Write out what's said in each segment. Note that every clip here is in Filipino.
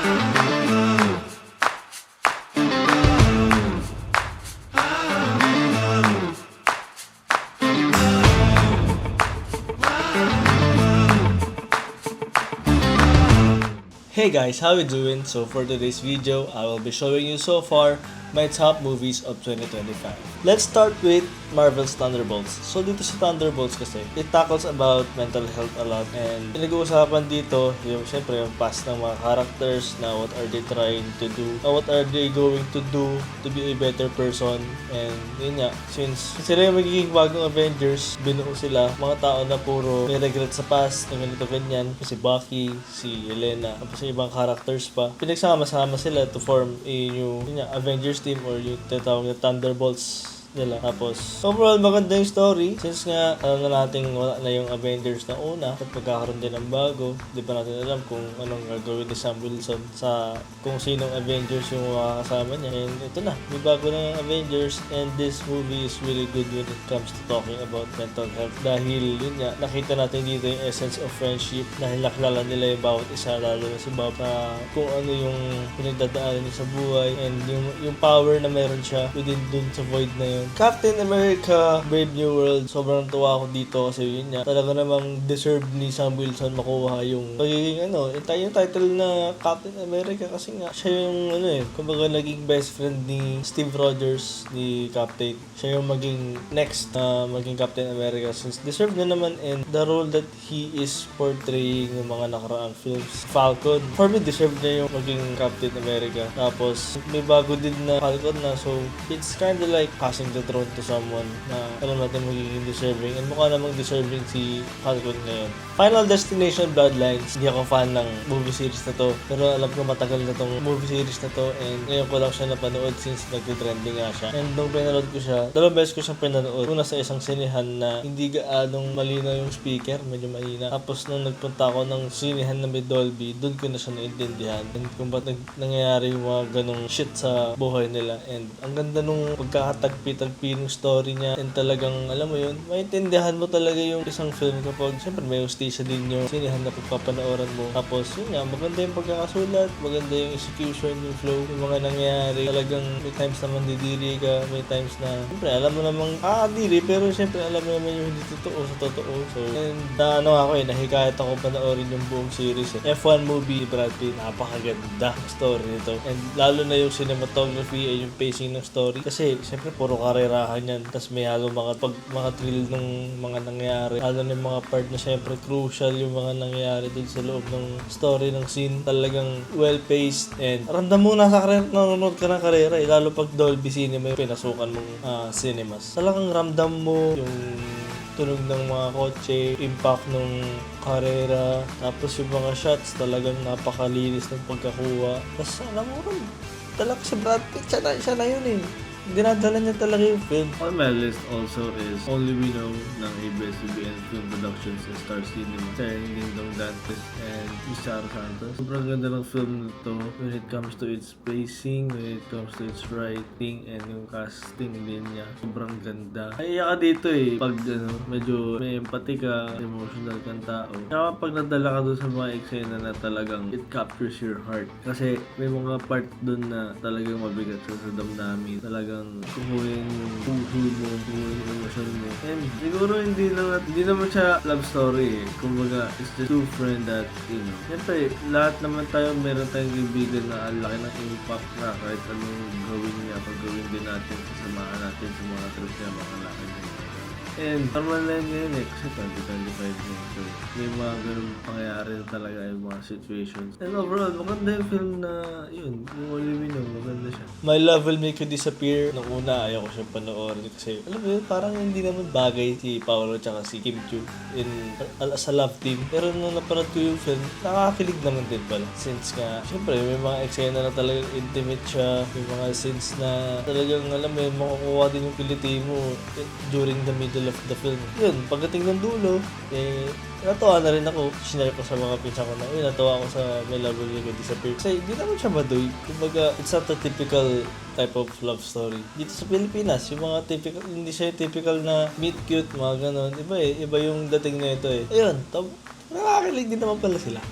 Hey guys, how you doing? So for today's video, I will be showing you so far my top movies of 2025. Let's start with Marvel's Thunderbolts. So dito sa Thunderbolts kasi, it tackles about mental health a lot and pinag-uusapan dito yung syempre yung past ng mga characters na what are they trying to do, what are they going to do to be a better person, and yun nga, since sila yung magiging bagong Avengers, binuo sila, mga tao na puro may regret sa past, na ganito ganyan, si Bucky, si Yelena, tapos yung ibang characters pa, pinagsama-sama sila to form a new yun nga, Avengers team or yung tinatawag na Thunderbolts nila. Tapos, overall maganda yung story since nga alam na natin wala na yung Avengers na una at magkakaroon din ng bago. Di pa natin alam kung anong gagawin ni Sam Wilson sa kung sinong Avengers yung makakasama niya. And ito na, may bago na yung Avengers and this movie is really good when it comes to talking about mental health. Dahil yun nga, nakita natin dito yung essence of friendship dahil nakilala nila yung bawat isa, lalo na si Bob, na kung ano yung pinagdadaanan niya sa buhay and yung power na meron siya within dun sa void na yun. Captain America Brave New World, sobrang tuwa ako dito kasi yun nga, talaga namang deserve ni Sam Wilson makuha yung pagiging yung title na Captain America kasi nga siya yung kumbaga naging best friend ni Steve Rogers ni Captain. Siya yung maging next maging Captain America since deserve na naman, and the role that he is portraying ng mga nakaraang films. Falcon, for me deserve niya yung maging Captain America. Tapos may bago din na Falcon na, so it's kinda like passing the throne to someone na alam natin magiging deserving, and mukha namang deserving si Falcon ngayon. Final Destination Bloodlines, hindi ako fan ng movie series na to, pero alam ko matagal na tong movie series na to and ngayon ko lang siya napanood since nagtitrending nga siya. And nung pinanood ko siya, dalawang beses ko siyang pinanood. Una sa isang sinihan na hindi gaanong malinaw yung speaker, medyo mahina. Tapos nung nagpunta ako ng sinihan na may Dolby, doon ko na siya naintindihan and kung ba't nangyayari yung mga ganong shit sa buhay nila. And ang ganda nung pagkakatagpi-tagpi ng story niya, and talagang alam mo yun, maintindihan mo talaga yung isang film kapag siyempre may hustisya din yung sinihan na pagpapanooran mo. Tapos yun nga, maganda yung pagkakasulat, maganda yung execution, yung flow, yung mga nangyayari. Talagang may times na mandidiri ka, may times na siyempre alam mo namang diri, pero siyempre alam mo naman yung hindi totoo sa totoo. So, and nahikayat ako panoorin yung buong series. F1 movie, Brad Pitt, napakaganda story nito. And lalo na yung cinematography ay yung pacing ng story. Kasi siyempre puro karerahan yan. Tapos may halo mga thrill ng mga nangyayari. Lalo na yung mga part na siyempre crucial yung mga nangyayari dun sa loob ng story ng scene. Talagang well-paced and ramdam mo nasa karera, nanonood ka ng karera lalo pag Dolby Cinema yung pinasukan mong cinemas. Talagang ramdam mo yung tunog ng mga kotse, impact ng karera, tapos yung mga shots talagang napakalinis ng pagkakuha. Tapos alam mo rin, talaga si Brad Pitt, siya na yun eh. Dinadala niya talaga yung film. On my list also is Only We Know ng ABS-CBN Film Productions and Star Cinema, starring Dingdong Dantes and Isara Santos. Sobrang ganda ng film nito when it comes to its pacing, when it comes to its writing, and yung casting din niya. Sobrang ganda. Kaya ka dito pag medyo may empathy ka, emotional kang tao. Kaya pag nadala ka doon sa mga eksena na talagang it captures your heart. Kasi may mga part doon na talagang mabigat sa damdamin. Talagang kukuhin yung puso mo, kukuhin yung emosyon mo. And siguro hindi naman siya love story Kumbaga, it's just two friends that, siyempre, lahat naman tayo, meron tayong kaibigan na ang laki ng impact na kahit anong gawin niya, pag gawin din natin, sasamahan natin sa mga trip niya, mga laki niya. And normal na yun kasi 2025 na. So, may mga ganun pangyayari na talaga yung mga situations. And overall, maganda yung film na yun. Yung Only We Know, maganda siya. My Love Will Make You Disappear. Nung una, ayaw ko siya panoorin kasi alam mo yun, parang hindi naman bagay si Paolo tsaka si Kim Chiu sa love team. Pero nung napanood ko yung film, nakakakilig naman din pala. Since nga, syempre, may mga eksena na talagang intimate siya. May mga scenes na talagang, alam mo yun, makukuha din yung kiliti mo during the middle of the film. Yun, pagdating ng dulo, natuwa na rin ako. Sinare ko sa mga pinsan ko na, natuwa ako sa My Love Will Make You Disappear. Kasi hindi naman siya madoy. Kumbaga, it's not a typical type of love story. Dito sa Pilipinas, yung mga typical, hindi siya yung typical na meet cute, mga ganon. Iba yung dating na ito Ayun, nakakakilig din naman pala sila.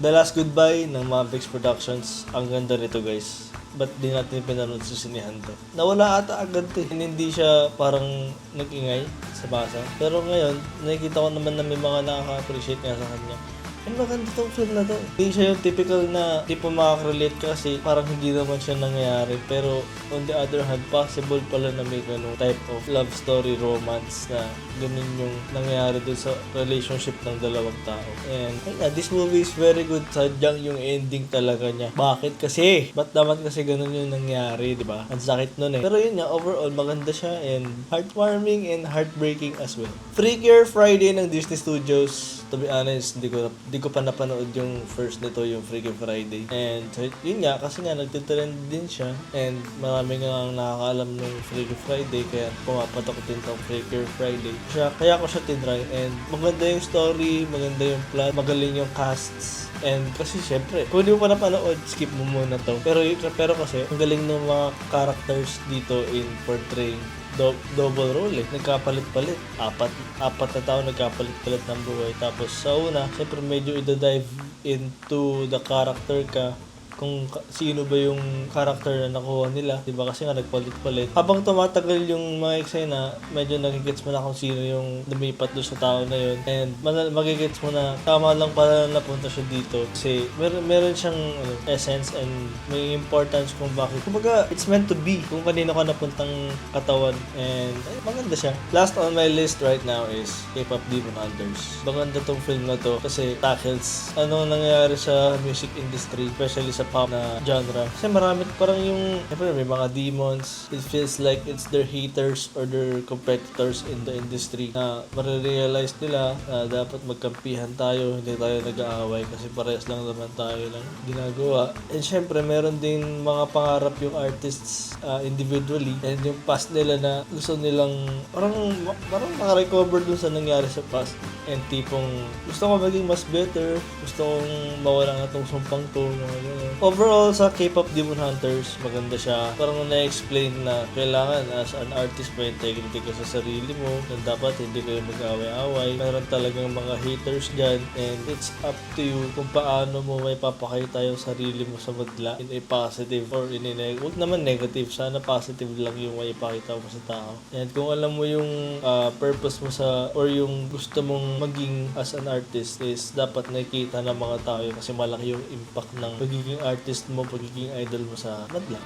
The Last Goodbye ng Mavericks Productions. Ang ganda nito guys. Ba't di natin pinanood sa sinihan to? Nawala ata agad to eh. Hindi siya parang nag-ingay sa basa. Pero ngayon, nakikita ko naman na may mga nakaka-appreciate nga sa kanya. And maganda tong film na to. Hindi siya yung typical na di pa makaka-relate ka kasi parang hindi naman siya nangyayari. Pero on the other hand, possible pala na may ganung type of love story romance na ganun yung nangyayari dun sa relationship ng dalawang tao. And this movie is very good. Sadyang yung ending talaga niya. Bakit kasi? Ba't naman kasi ganun yung nangyari, di ba? Ang sakit nun eh. Pero yun nga, overall maganda siya and heartwarming and heartbreaking as well. Freakier Friday ng Disney Studios. To be honest, di ko pa napanood yung first nito, yung Freaky Friday. And so, yun nga, kasi nga nagtitrend din siya. And marami nga nakakaalam ng Freaky Friday, kaya pumapatok din tong Freaky Friday. Kaya ko siya tinry. And maganda yung story, maganda yung plot, magaling yung casts. And kasi syempre, kung hindi mo pa napanood, skip mo muna to. Pero kasi, ang galing ng mga characters dito in portraying double role eh. Nagkapalit-palit. Apat na tao nagkapalit-palit ng buhay. Tapos sa una, syempre medyo i-dive into the character ka kung sino ba yung character na nakuha nila. Diba? Kasi nga nagpalit-palit. Habang tumatagal yung mga eksena, medyo nagigets mo na kung sino yung lumipat doon sa tao na yun. And magigets mo na tama lang pala napunta siya dito. Kasi meron siyang essence and may importance kung bakit. Kumbaga, it's meant to be kung kanino ka napuntang katawan. And maganda siya. Last on my list right now is K-pop Demon Hunters. Maganda tong film na to kasi tackles ano nangyayari sa music industry, especially sa pop na genre. Kasi marami parang yung may mga demons. It feels like it's their haters or their competitors in the industry na marirealize nila na dapat magkampihan tayo, hindi tayo nag-aaway kasi parehas lang naman tayo lang ginagawa. And syempre meron din mga pangarap yung artists individually and yung past nila na gusto nilang parang makarecover dun sa nangyari sa past. And tipong gusto ko maging mas better, gusto kong mawala na tong sumpang to, mga ganun. Overall, sa K-pop Demon Hunters, maganda siya. Parang na-explain na kailangan as an artist may integrity ka sa sarili mo, na dapat hindi kayo mag-away-away. Meron talagang mga haters dyan, and it's up to you kung paano mo may papakita yung sarili mo sa madla in a positive or in a negative. Huwag naman negative, sana positive lang yung may ipakita mo sa tao. And kung alam mo yung purpose mo sa, or yung gusto mong maging as an artist is dapat nakikita ng mga tao yun kasi malaki yung impact ng pagiging artist mo, pagiging idol mo sa madla.